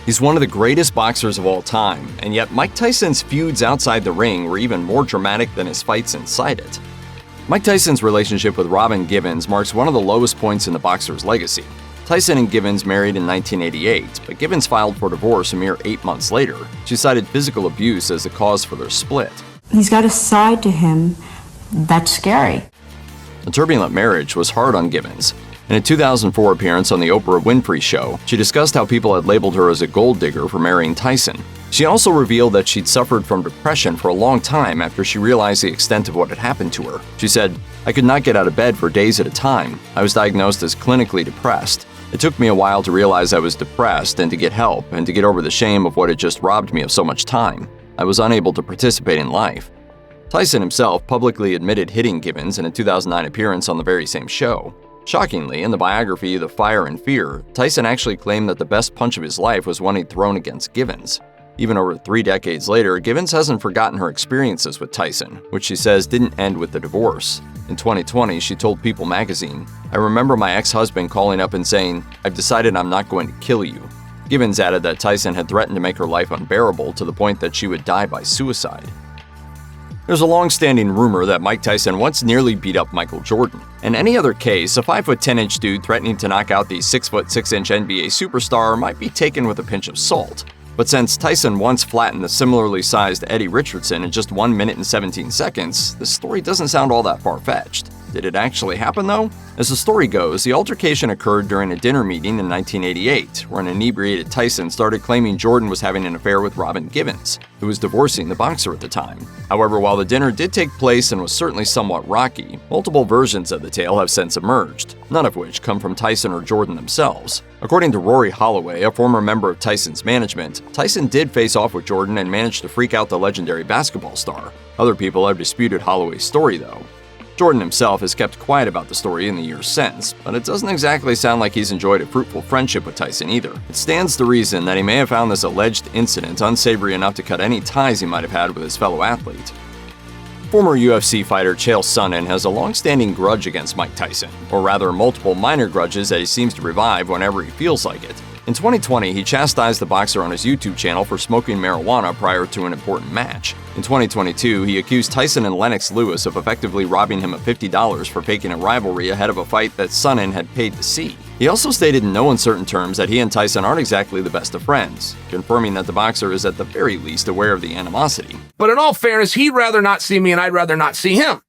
He's one of the greatest boxers of all time, and yet Mike Tyson's feuds outside the ring were even more dramatic than his fights inside it. Mike Tyson's relationship with Robin Givens marks one of the lowest points in the boxer's legacy. Tyson and Givens married in 1988, but Givens filed for divorce a mere 8 months later. She cited physical abuse as the cause for their split. He's got a side to him that's scary. The turbulent marriage was hard on Givens. In a 2004 appearance on the Oprah Winfrey Show, she discussed how people had labeled her as a gold digger for marrying Tyson. She also revealed that she'd suffered from depression for a long time after she realized the extent of what had happened to her. She said, "I could not get out of bed for days at a time. I was diagnosed as clinically depressed. It took me a while to realize I was depressed and to get help and to get over the shame of what had just robbed me of so much time. I was unable to participate in life." Tyson himself publicly admitted hitting Givens in a 2009 appearance on the very same show. Shockingly, in the biography The Fire and Fear, Tyson actually claimed that the best punch of his life was one he'd thrown against Givens. Even over 3 decades later, Givens hasn't forgotten her experiences with Tyson, which she says didn't end with the divorce. In 2020, she told People magazine, "I remember my ex-husband calling up and saying, 'I've decided I'm not going to kill you.'" Givens added that Tyson had threatened to make her life unbearable to the point that she would die by suicide. There's a long-standing rumor that Mike Tyson once nearly beat up Michael Jordan. In any other case, a 5'10" dude threatening to knock out the 6'6" NBA superstar might be taken with a pinch of salt. But since Tyson once flattened the similarly sized Eddie Richardson in just 1 minute and 17 seconds, this story doesn't sound all that far-fetched. Did it actually happen, though? As the story goes, the altercation occurred during a dinner meeting in 1988, where an inebriated Tyson started claiming Jordan was having an affair with Robin Givens, who was divorcing the boxer at the time. However, while the dinner did take place and was certainly somewhat rocky, multiple versions of the tale have since emerged, none of which come from Tyson or Jordan themselves. According to Rory Holloway, a former member of Tyson's management, Tyson did face off with Jordan and managed to freak out the legendary basketball star. Other people have disputed Holloway's story, though. Jordan himself has kept quiet about the story in the years since, but it doesn't exactly sound like he's enjoyed a fruitful friendship with Tyson either. It stands to reason that he may have found this alleged incident unsavory enough to cut any ties he might have had with his fellow athlete. Former UFC fighter Chael Sonnen has a long-standing grudge against Mike Tyson, or rather multiple minor grudges that he seems to revive whenever he feels like it. In 2020, he chastised the boxer on his YouTube channel for smoking marijuana prior to an important match. In 2022, he accused Tyson and Lennox Lewis of effectively robbing him of $50 for faking a rivalry ahead of a fight that Sonnen had paid to see. He also stated in no uncertain terms that he and Tyson aren't exactly the best of friends, confirming that the boxer is at the very least aware of the animosity. But in all fairness, he'd rather not see me and I'd rather not see him.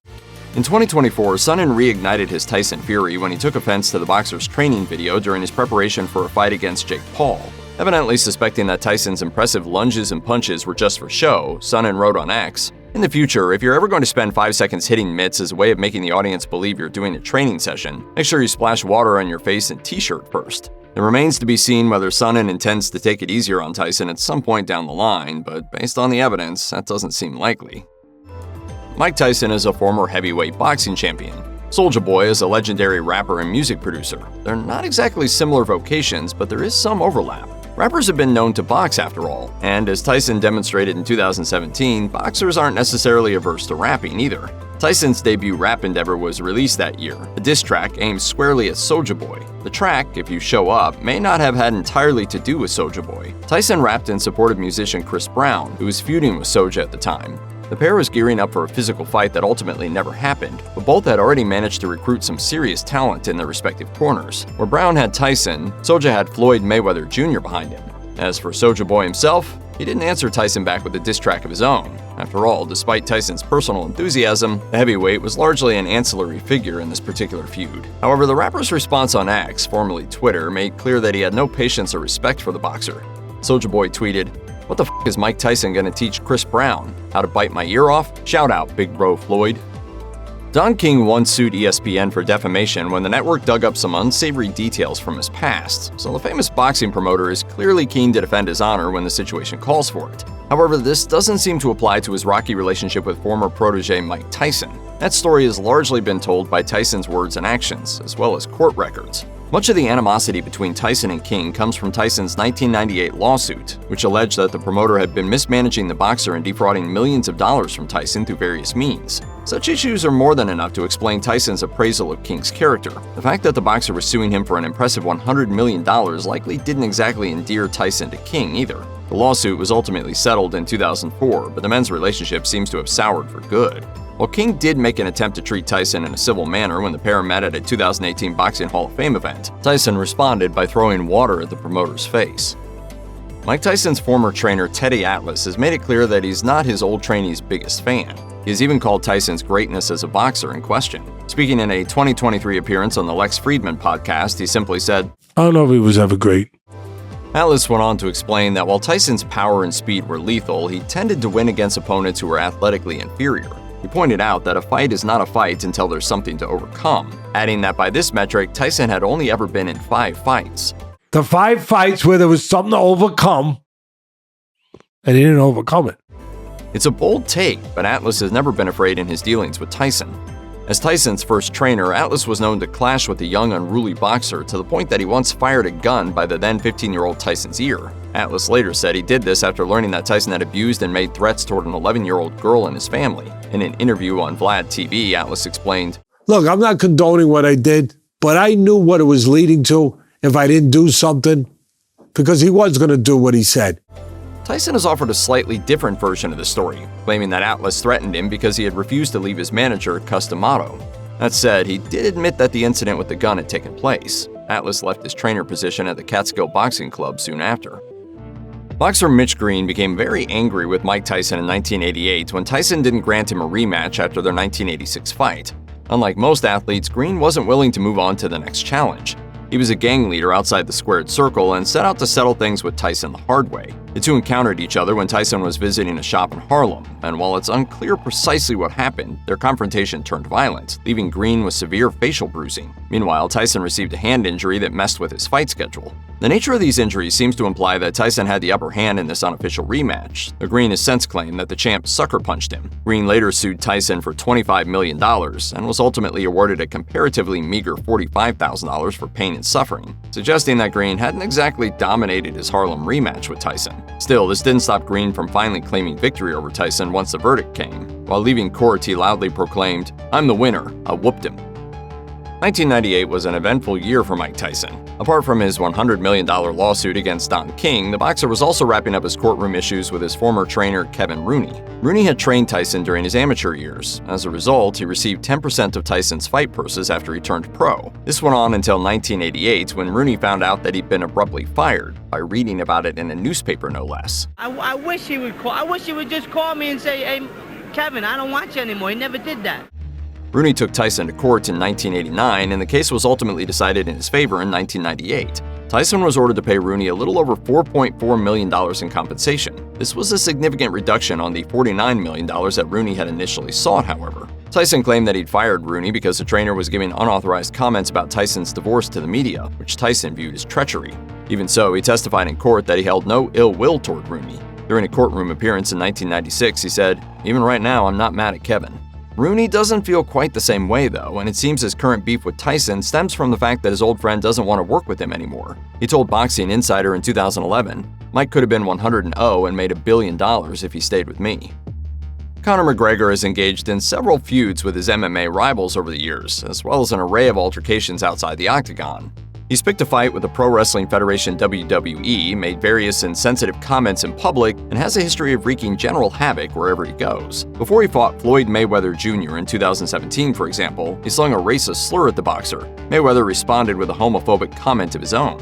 In 2024, Sonnen reignited his Tyson fury when he took offense to the boxer's training video during his preparation for a fight against Jake Paul. Evidently suspecting that Tyson's impressive lunges and punches were just for show, Sonnen wrote on X, "In the future, if you're ever going to spend 5 seconds hitting mitts as a way of making the audience believe you're doing a training session, make sure you splash water on your face and t-shirt first." It remains to be seen whether Sonnen intends to take it easier on Tyson at some point down the line, but based on the evidence, that doesn't seem likely. Mike Tyson is a former heavyweight boxing champion. Soulja Boy is a legendary rapper and music producer. They're not exactly similar vocations, but there is some overlap. Rappers have been known to box after all, and as Tyson demonstrated in 2017, boxers aren't necessarily averse to rapping either. Tyson's debut rap endeavor was released that year, a diss track aimed squarely at Soulja Boy. The track, If You Show Up, may not have had entirely to do with Soulja Boy. Tyson rapped in support of musician Chris Brown, who was feuding with Soulja at the time. The pair was gearing up for a physical fight that ultimately never happened, but both had already managed to recruit some serious talent in their respective corners. Where Brown had Tyson, Soulja had Floyd Mayweather Jr. behind him. As for Soulja Boy himself, he didn't answer Tyson back with a diss track of his own. After all, despite Tyson's personal enthusiasm, the heavyweight was largely an ancillary figure in this particular feud. However, the rapper's response on X, formerly Twitter, made clear that he had no patience or respect for the boxer. Soulja Boy tweeted, "What the f*** is Mike Tyson gonna teach Chris Brown? How to bite my ear off? Shout out, big bro Floyd." Don King once sued ESPN for defamation when the network dug up some unsavory details from his past, so the famous boxing promoter is clearly keen to defend his honor when the situation calls for it. However, this doesn't seem to apply to his rocky relationship with former protege Mike Tyson. That story has largely been told by Tyson's words and actions, as well as court records. Much of the animosity between Tyson and King comes from Tyson's 1998 lawsuit, which alleged that the promoter had been mismanaging the boxer and defrauding millions of dollars from Tyson through various means. Such issues are more than enough to explain Tyson's appraisal of King's character. The fact that the boxer was suing him for an impressive $100 million likely didn't exactly endear Tyson to King either. The lawsuit was ultimately settled in 2004, but the men's relationship seems to have soured for good. While King did make an attempt to treat Tyson in a civil manner when the pair met at a 2018 Boxing Hall of Fame event, Tyson responded by throwing water at the promoter's face. Mike Tyson's former trainer Teddy Atlas has made it clear that he's not his old trainee's biggest fan. He has even called Tyson's greatness as a boxer in question. Speaking in a 2023 appearance on the Lex Friedman podcast, he simply said, "I don't know if he was ever great." Atlas went on to explain that while Tyson's power and speed were lethal, he tended to win against opponents who were athletically inferior. He pointed out that a fight is not a fight until there's something to overcome, adding that by this metric, Tyson had only ever been in 5 fights. The 5 fights where there was something to overcome, and he didn't overcome it. It's a bold take, but Atlas has never been afraid in his dealings with Tyson. As Tyson's first trainer, Atlas was known to clash with the young, unruly boxer to the point that he once fired a gun by the then 15-year-old Tyson's ear. Atlas later said he did this after learning that Tyson had abused and made threats toward an 11-year-old girl in his family. In an interview on Vlad TV, Atlas explained, "Look, I'm not condoning what I did, but I knew what it was leading to if I didn't do something, because he was going to do what he said." Tyson has offered a slightly different version of the story, claiming that Atlas threatened him because he had refused to leave his manager, Cus D'Amato. That said, he did admit that the incident with the gun had taken place. Atlas left his trainer position at the Catskill Boxing Club soon after. Boxer Mitch Green became very angry with Mike Tyson in 1988 when Tyson didn't grant him a rematch after their 1986 fight. Unlike most athletes, Green wasn't willing to move on to the next challenge. He was a gang leader outside the squared circle and set out to settle things with Tyson the hard way. The two encountered each other when Tyson was visiting a shop in Harlem, and while it's unclear precisely what happened, their confrontation turned violent, leaving Green with severe facial bruising. Meanwhile, Tyson received a hand injury that messed with his fight schedule. The nature of these injuries seems to imply that Tyson had the upper hand in this unofficial rematch, though Green has since claimed that the champ sucker punched him. Green later sued Tyson for $25 million and was ultimately awarded a comparatively meager $45,000 for pain and suffering, suggesting that Green hadn't exactly dominated his Harlem rematch with Tyson. Still, this didn't stop Green from finally claiming victory over Tyson once the verdict came. While leaving court, he loudly proclaimed, "I'm the winner, I whooped him." 1998 was an eventful year for Mike Tyson. Apart from his $100 million lawsuit against Don King, the boxer was also wrapping up his courtroom issues with his former trainer, Kevin Rooney. Rooney had trained Tyson during his amateur years. As a result, he received 10% of Tyson's fight purses after he turned pro. This went on until 1988, when Rooney found out that he'd been abruptly fired, by reading about it in a newspaper no less. I wish he would call. I wish he would just call me and say, "Hey, Kevin, I don't want you anymore." He never did that. Rooney took Tyson to court in 1989, and the case was ultimately decided in his favor in 1998. Tyson was ordered to pay Rooney a little over $4.4 million in compensation. This was a significant reduction on the $49 million that Rooney had initially sought, however. Tyson claimed that he'd fired Rooney because the trainer was giving unauthorized comments about Tyson's divorce to the media, which Tyson viewed as treachery. Even so, he testified in court that he held no ill will toward Rooney. During a courtroom appearance in 1996, he said, "Even right now, I'm not mad at Kevin." Rooney doesn't feel quite the same way, though, and it seems his current beef with Tyson stems from the fact that his old friend doesn't want to work with him anymore. He told Boxing Insider in 2011, "Mike could have been 100-0 and made $1 billion if he stayed with me." Conor McGregor has engaged in several feuds with his MMA rivals over the years, as well as an array of altercations outside the octagon. He's picked a fight with the Pro Wrestling Federation WWE, made various insensitive comments in public, and has a history of wreaking general havoc wherever he goes. Before he fought Floyd Mayweather Jr. in 2017, for example, he slung a racist slur at the boxer. Mayweather responded with a homophobic comment of his own.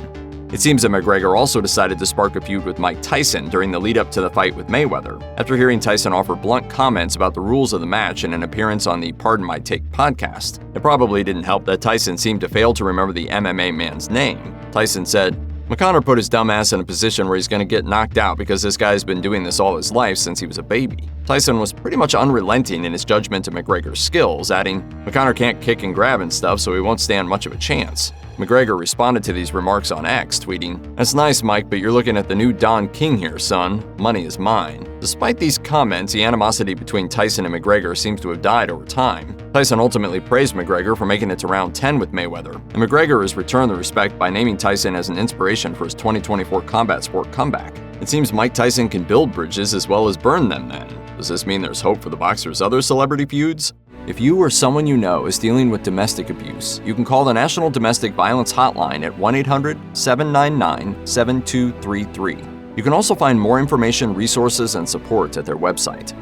It seems that McGregor also decided to spark a feud with Mike Tyson during the lead-up to the fight with Mayweather, after hearing Tyson offer blunt comments about the rules of the match in an appearance on the Pardon My Take podcast. It probably didn't help that Tyson seemed to fail to remember the MMA man's name. Tyson said, "McConnor put his dumbass in a position where he's going to get knocked out because this guy's been doing this all his life since he was a baby." Tyson was pretty much unrelenting in his judgment of McGregor's skills, adding, "McConnor can't kick and grab and stuff, so he won't stand much of a chance." McGregor responded to these remarks on X, tweeting, "That's nice, Mike, but you're looking at the new Don King here, son. Money is mine." Despite these comments, the animosity between Tyson and McGregor seems to have died over time. Tyson ultimately praised McGregor for making it to round 10 with Mayweather, and McGregor has returned the respect by naming Tyson as an inspiration for his 2024 combat sport comeback. It seems Mike Tyson can build bridges as well as burn them then. Does this mean there's hope for the boxer's other celebrity feuds? If you or someone you know is dealing with domestic abuse, you can call the National Domestic Violence Hotline at 1-800-799-7233. You can also find more information, resources, and support at their website,